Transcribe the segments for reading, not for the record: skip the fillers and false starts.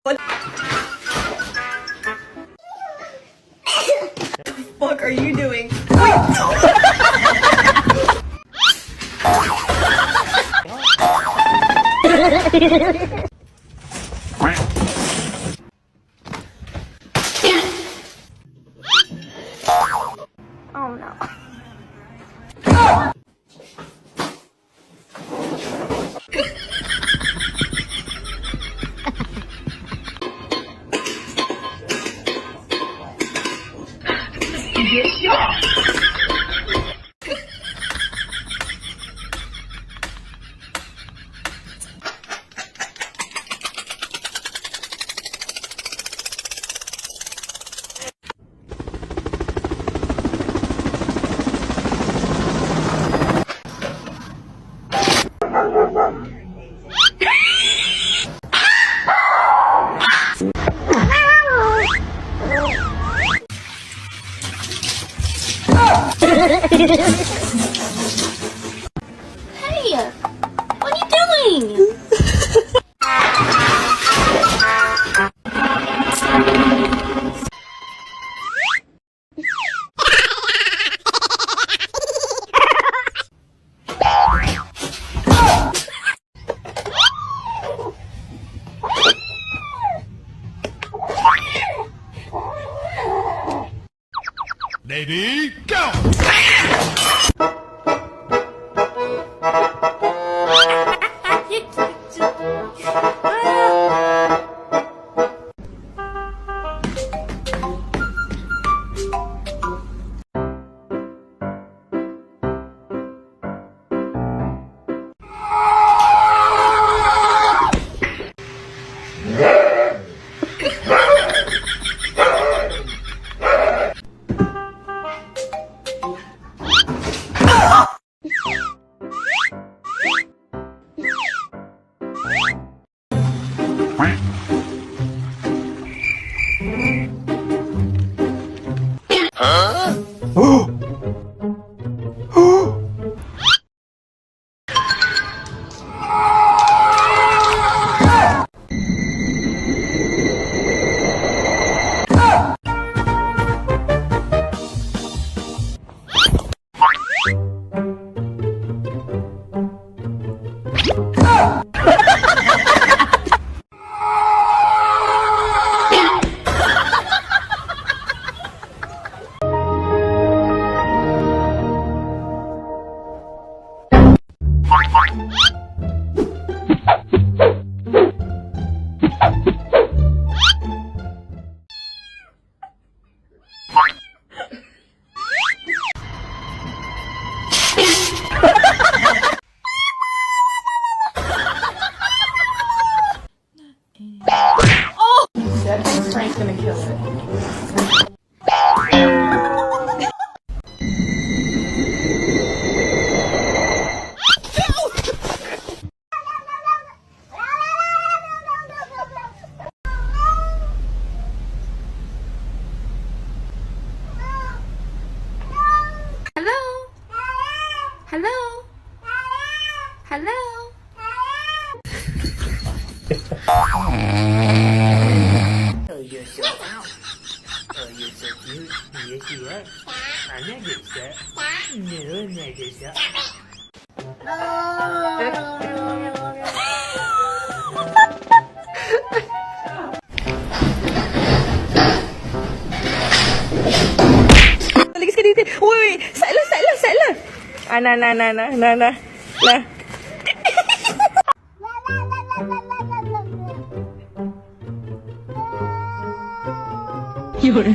What the fuck are you doing? Wait, no! Oh no. Hey! What are you doing? Lady, go! Frank's gonna kill it. Hello? Hello? Hello? Oh, you're so out. Oh, you're so cute. Yes, you are. I'm not good, sir. No, I'm not good, sir. Balik ka dito. Uy, sala. Na. Yun.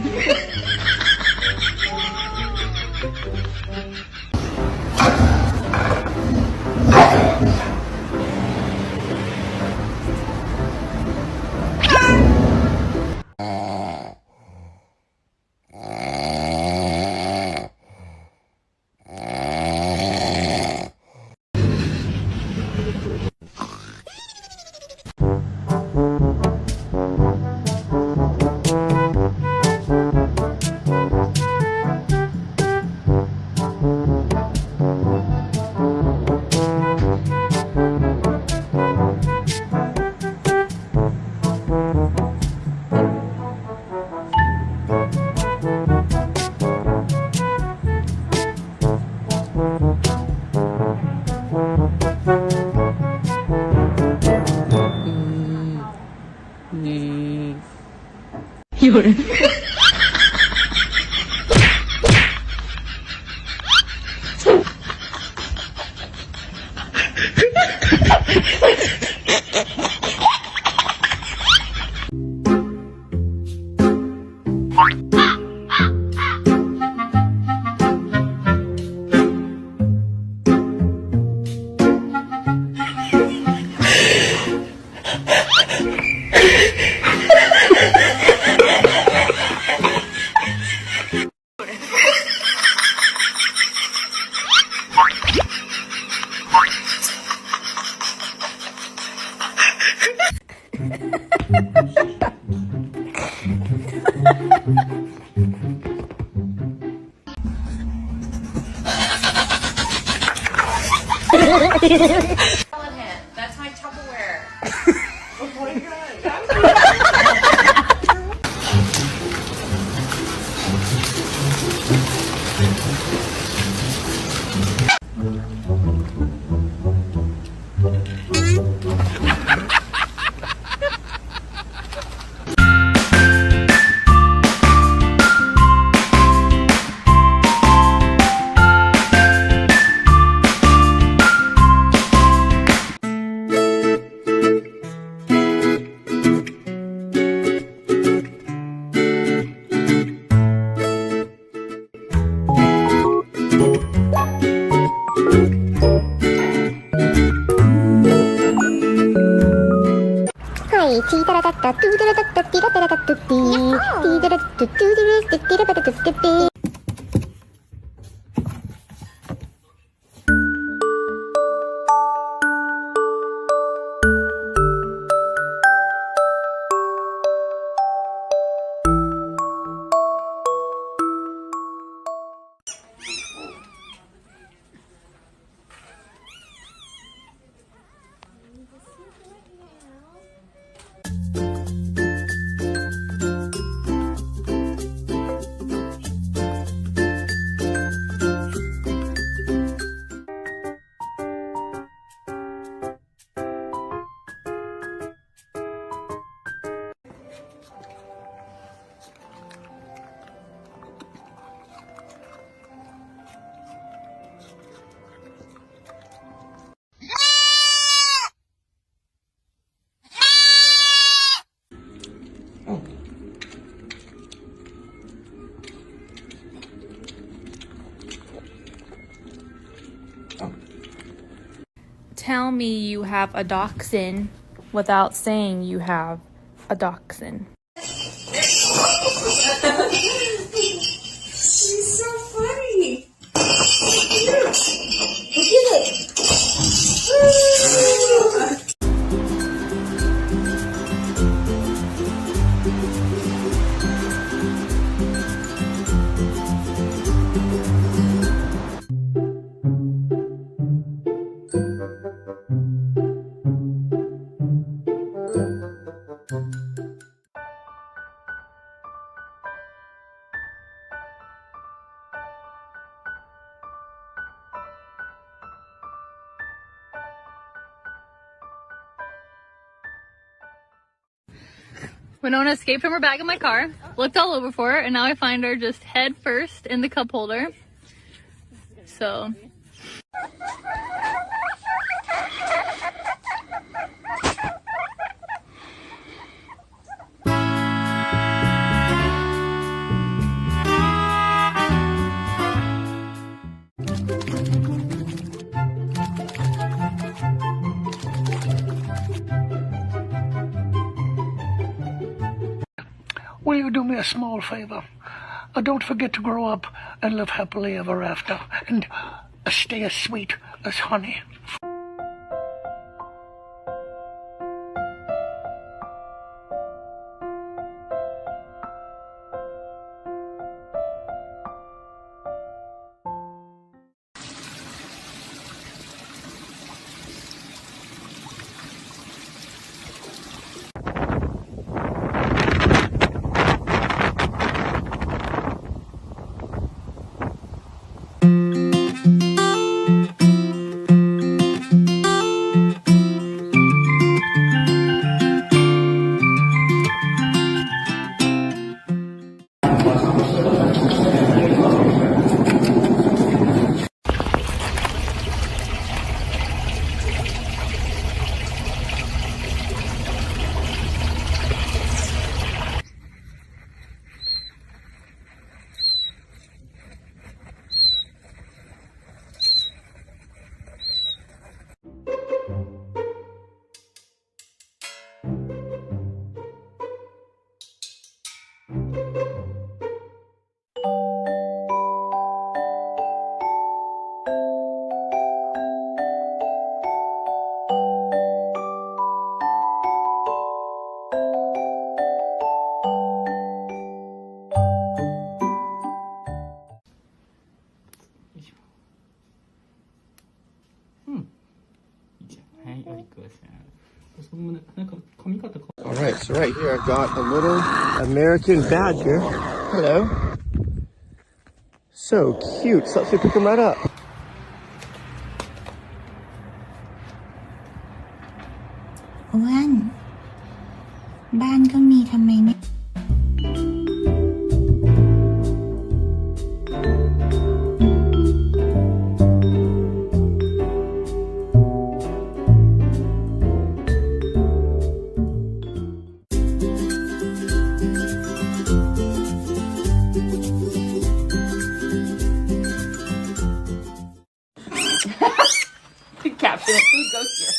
有人。That's my Tupperware. Oh my god. Tell me you have a dachshund without saying you have a dachshund. She's so funny. Look at it. Winona escaped from her bag in my car, looked all over for her, and now I find her just head first in the cup holder. So. Will you do me a small favor? Don't forget to grow up and live happily ever after, and stay as sweet as honey. Alright, so right here I've got a little American badger. Hello. So cute. So let's pick him right up. อ้วนบ้านก็มีทำไมไม่ Caption it. Food goes here.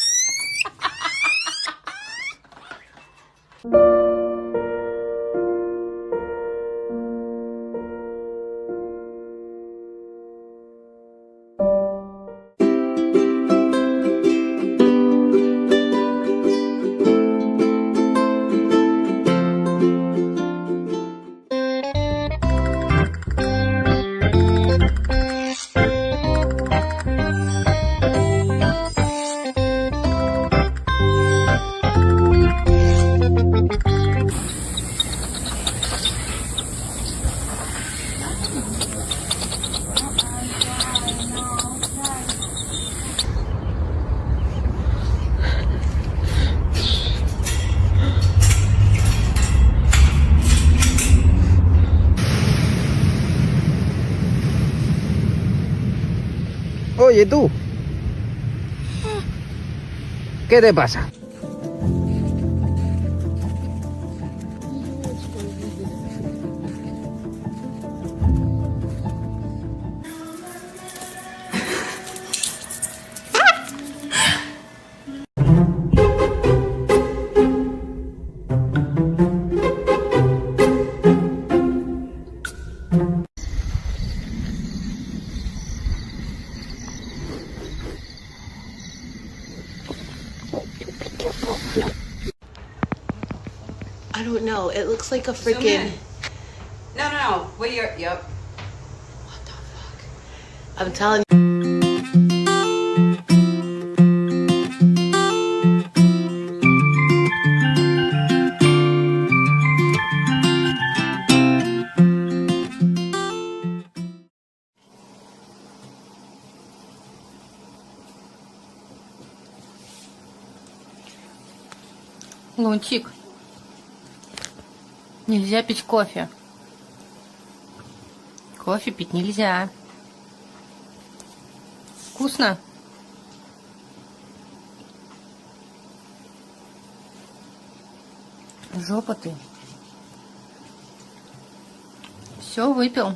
Oye, tú. ¿Qué te pasa? I don't know. It looks like a freaking. No. Well, yep. What the fuck? I'm telling you. Лунтик. Нельзя пить кофе. Кофе пить нельзя. Вкусно? Жопа ты. Все, выпил.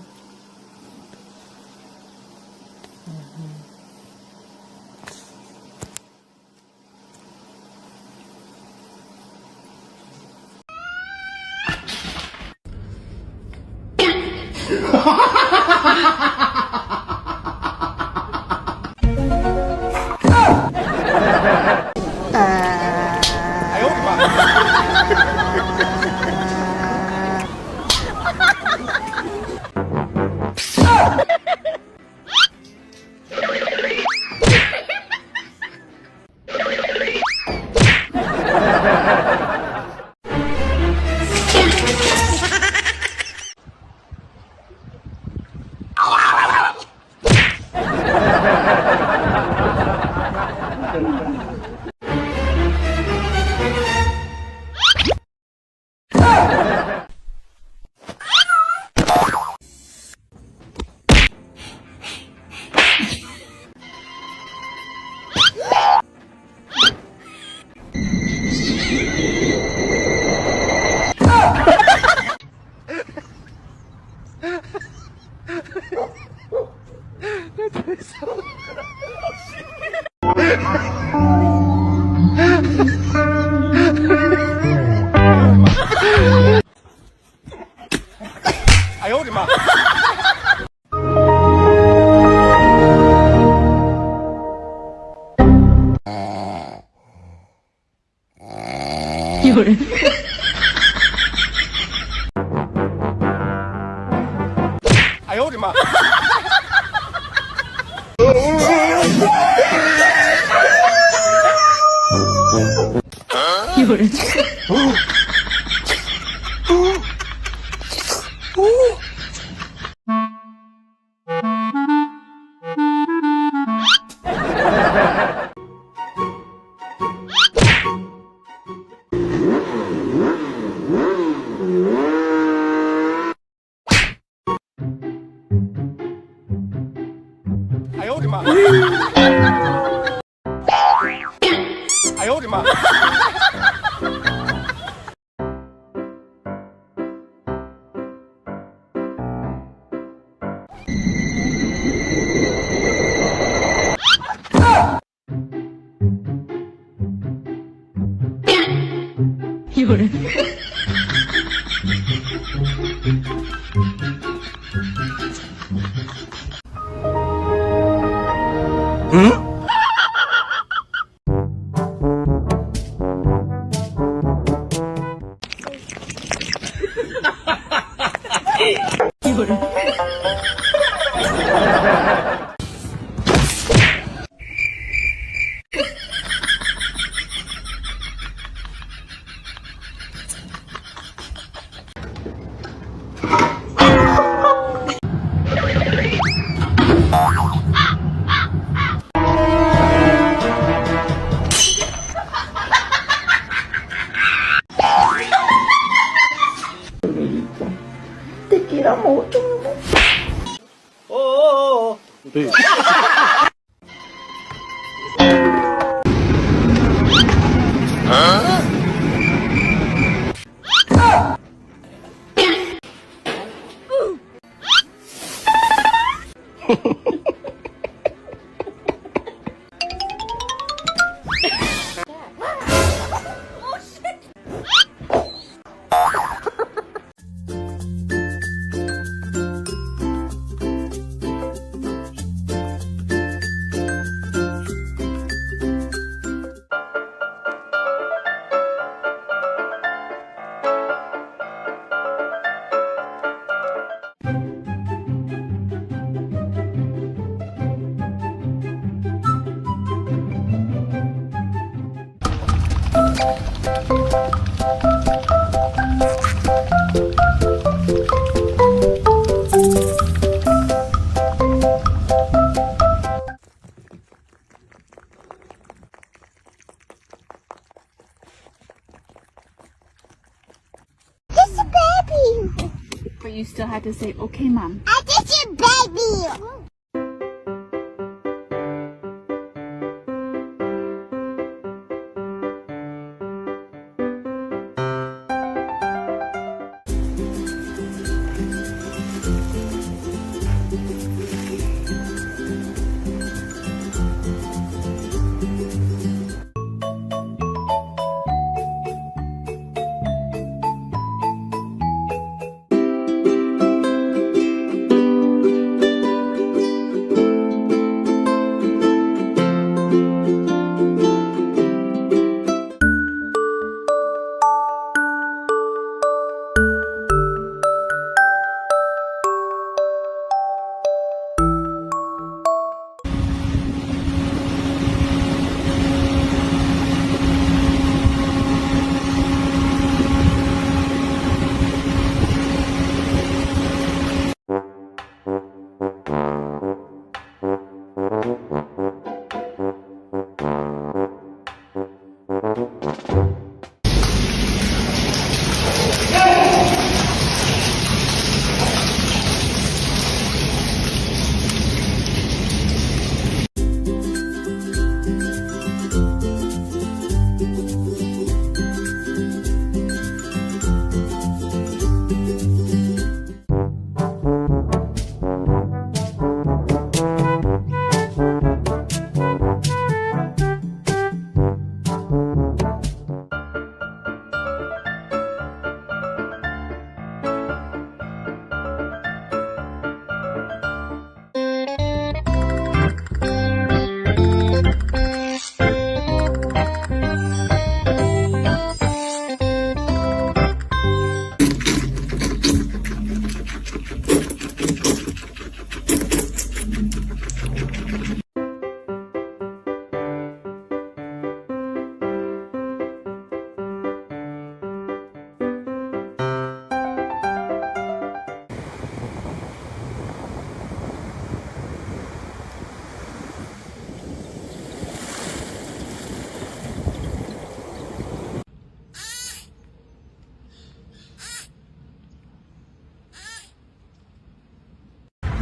But you still had to say, okay, Mom. I just your baby.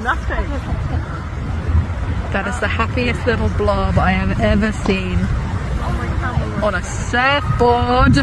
Nothing. That is the happiest little blob I have ever seen on a surfboard.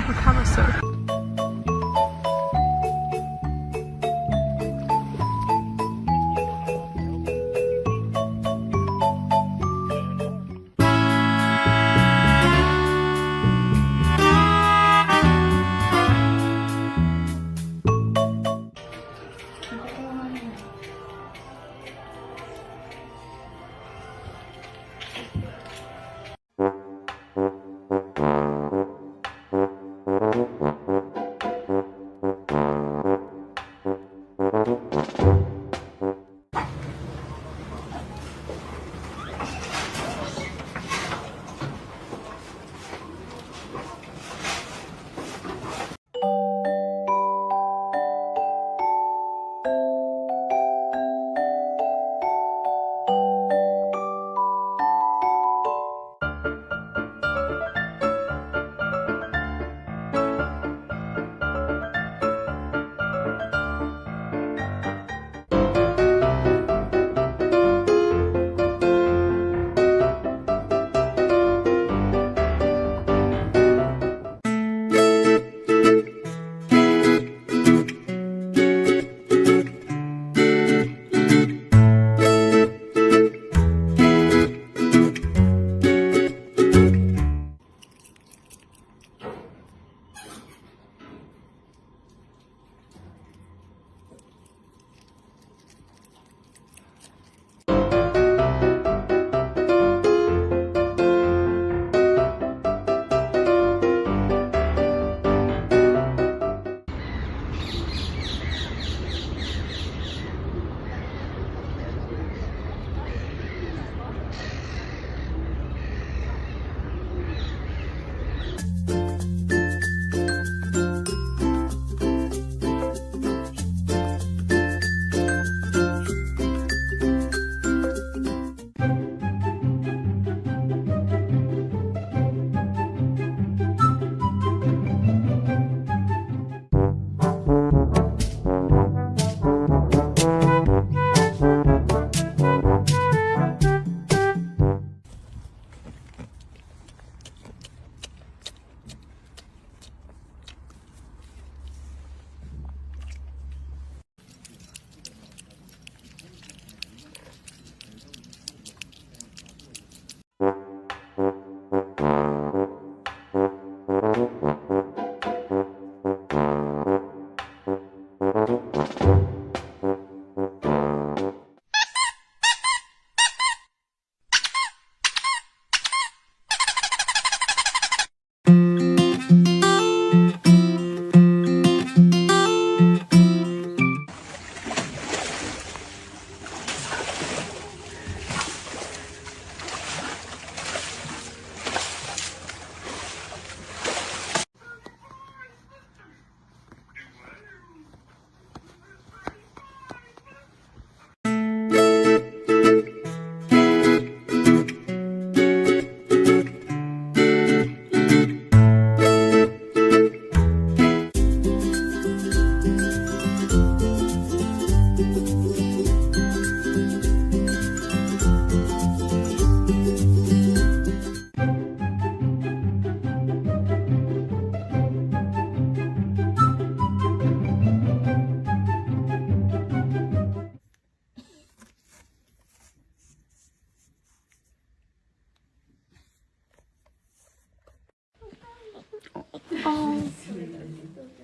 Oh.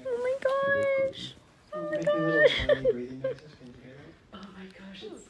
Oh my gosh. Oh my gosh. Oh my gosh, it's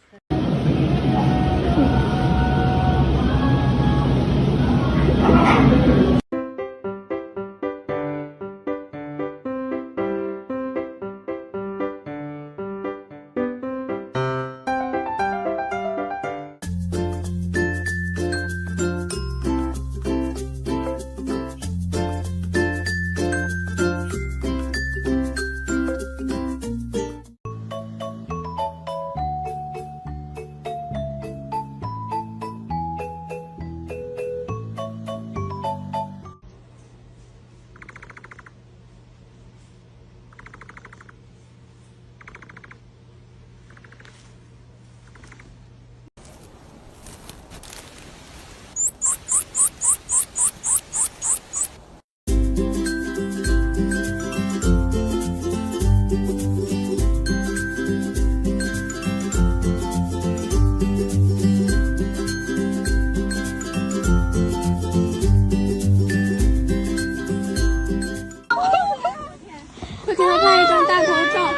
给我拍一张大头照。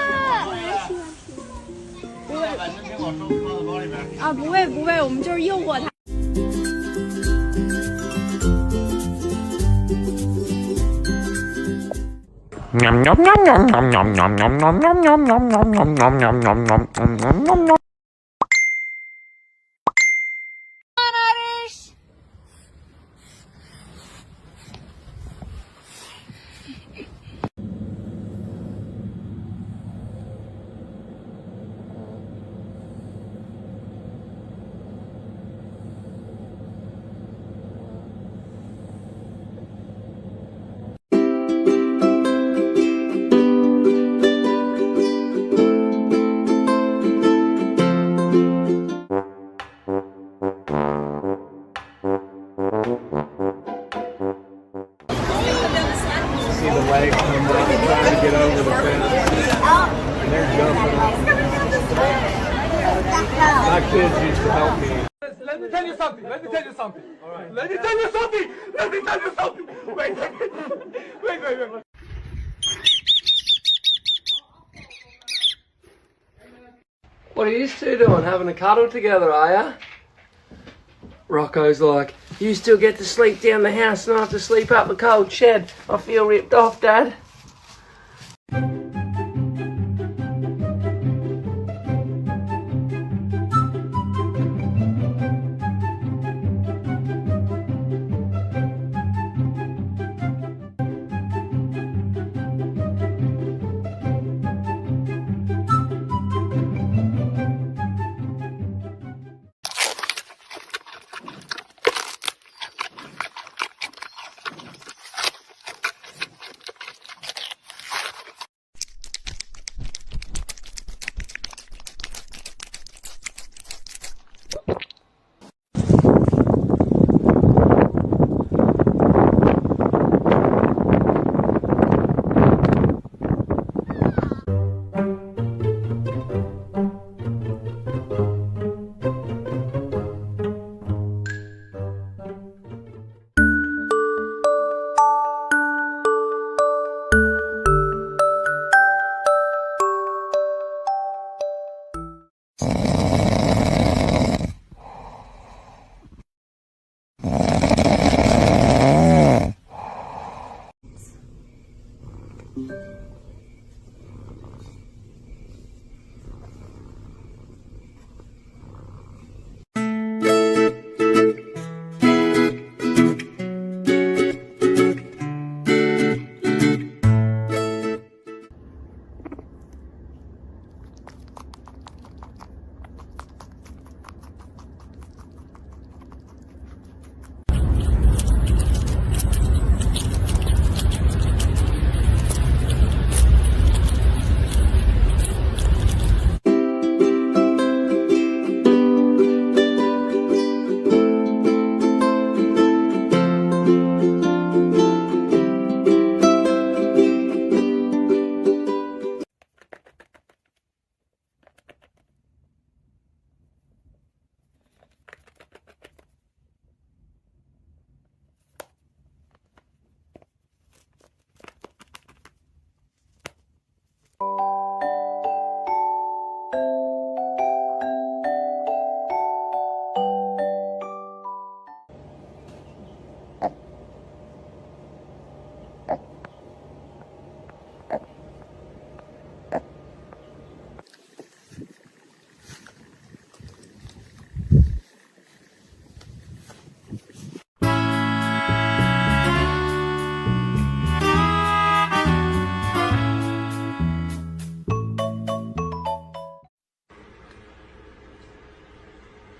不会啊，不会不会，我们就是诱惑他。See the legs come up, trying to get over the fence. And they're jumping. My kids used to help me. Let me tell you something. Let me tell you something. All right. Let me tell you something. Let me tell you something. Wait. What are you two doing? Having a cuddle together, are ya? Rocco's like, you still get to sleep down the house and I have to sleep up the cold shed. I feel ripped off, Dad.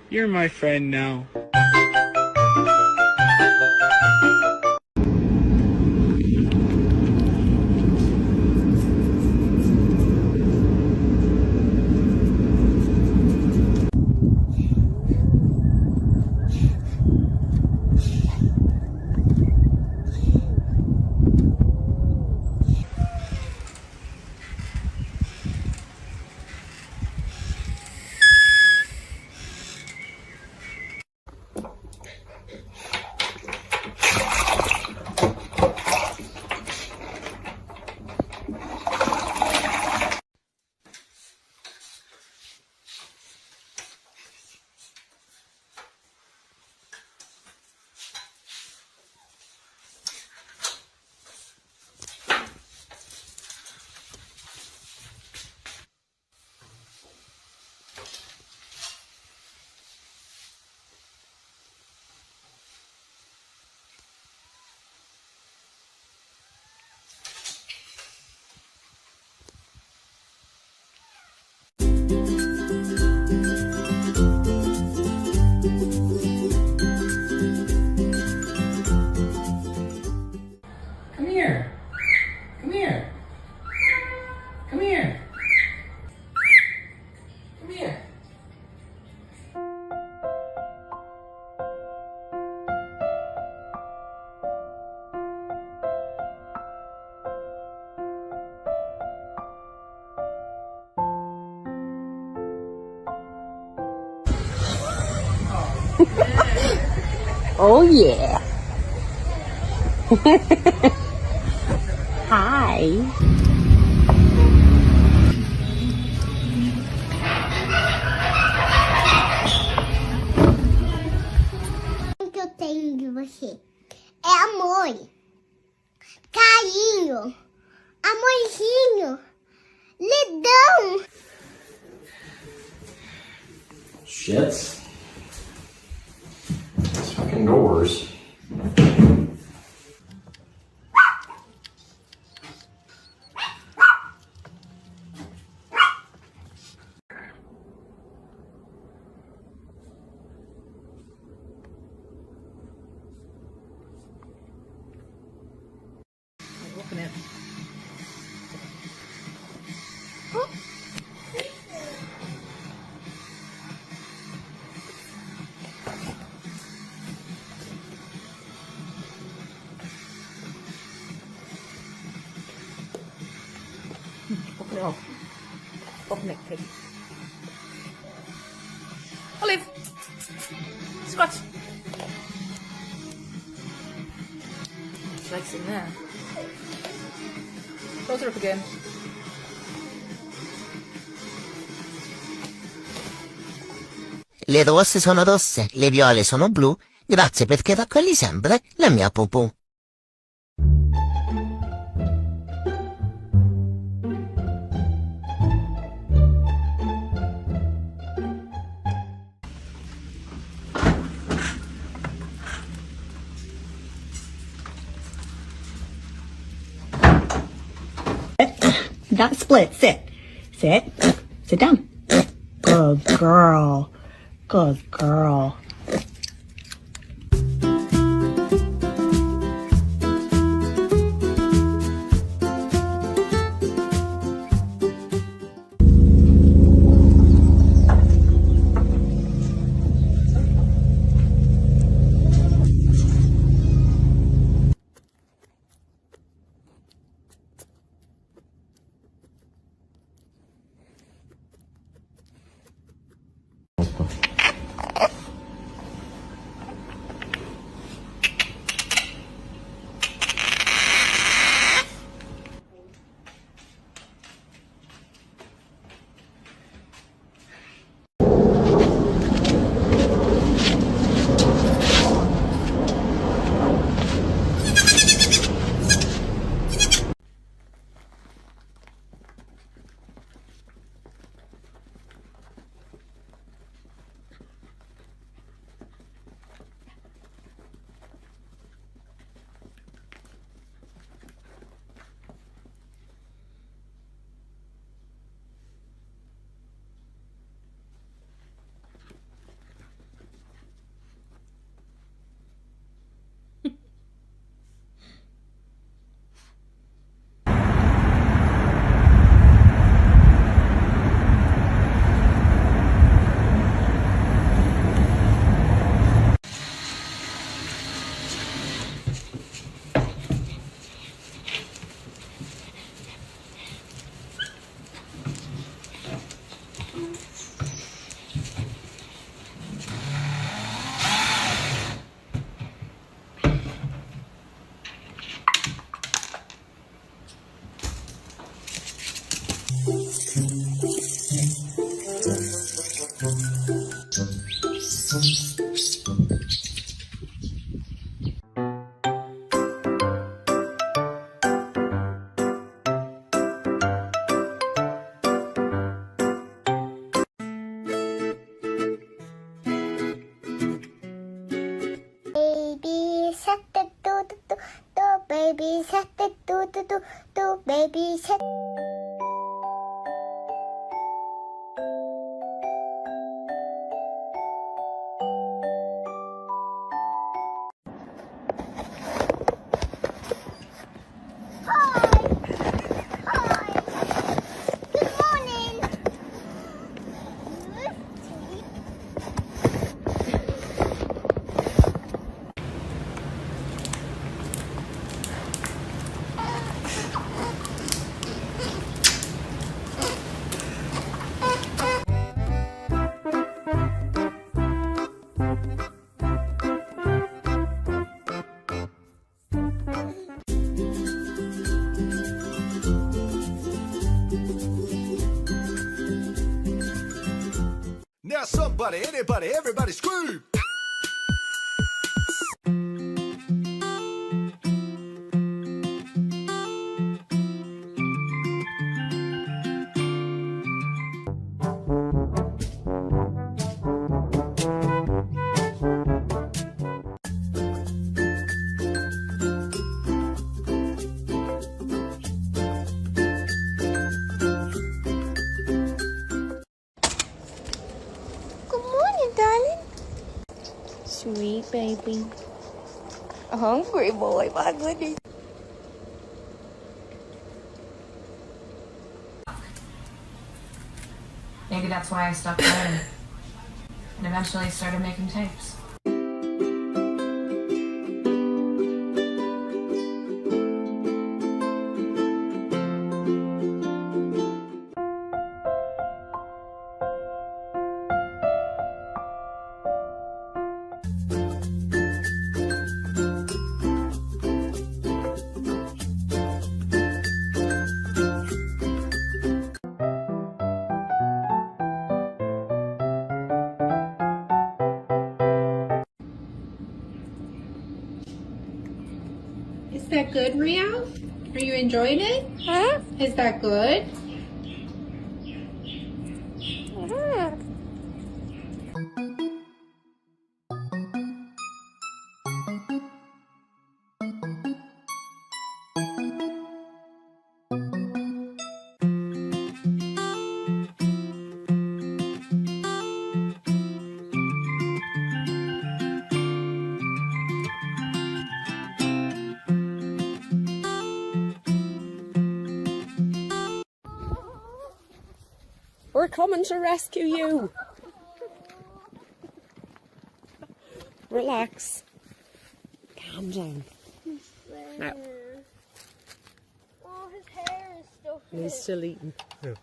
You're my friend now. Oh yeah. Hi. O que eu tenho de você é amor, carinho, amorzinho, lidão. Shits. These fucking doors. Open it. Open it up. Open it, pig. Olive! Scratch! It's nice in there. Close her up again. Le rosse sono rosse, le viole sono blu, grazie perché raccogli sempre la mia pupù. Not split. Sit. Sit. Sit down. Good girl. Good girl. Baby shark do do do do, baby shark do do do do, baby shark. Anybody, everybody scream! Sweet baby. A hungry boy, my goodness. Maybe that's why I stopped writing and eventually started making tapes. Is that good, Rio? Are you enjoying it? Huh? Is that good? We're coming to rescue you. Relax. Calm down. Now. Oh, his hair is still here. He's still eating. No,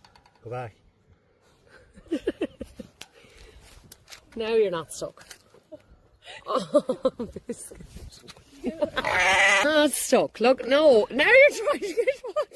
go back. Now you're not stuck. Oh, biscuit. Not stuck. Look, no. Now you're trying to get one.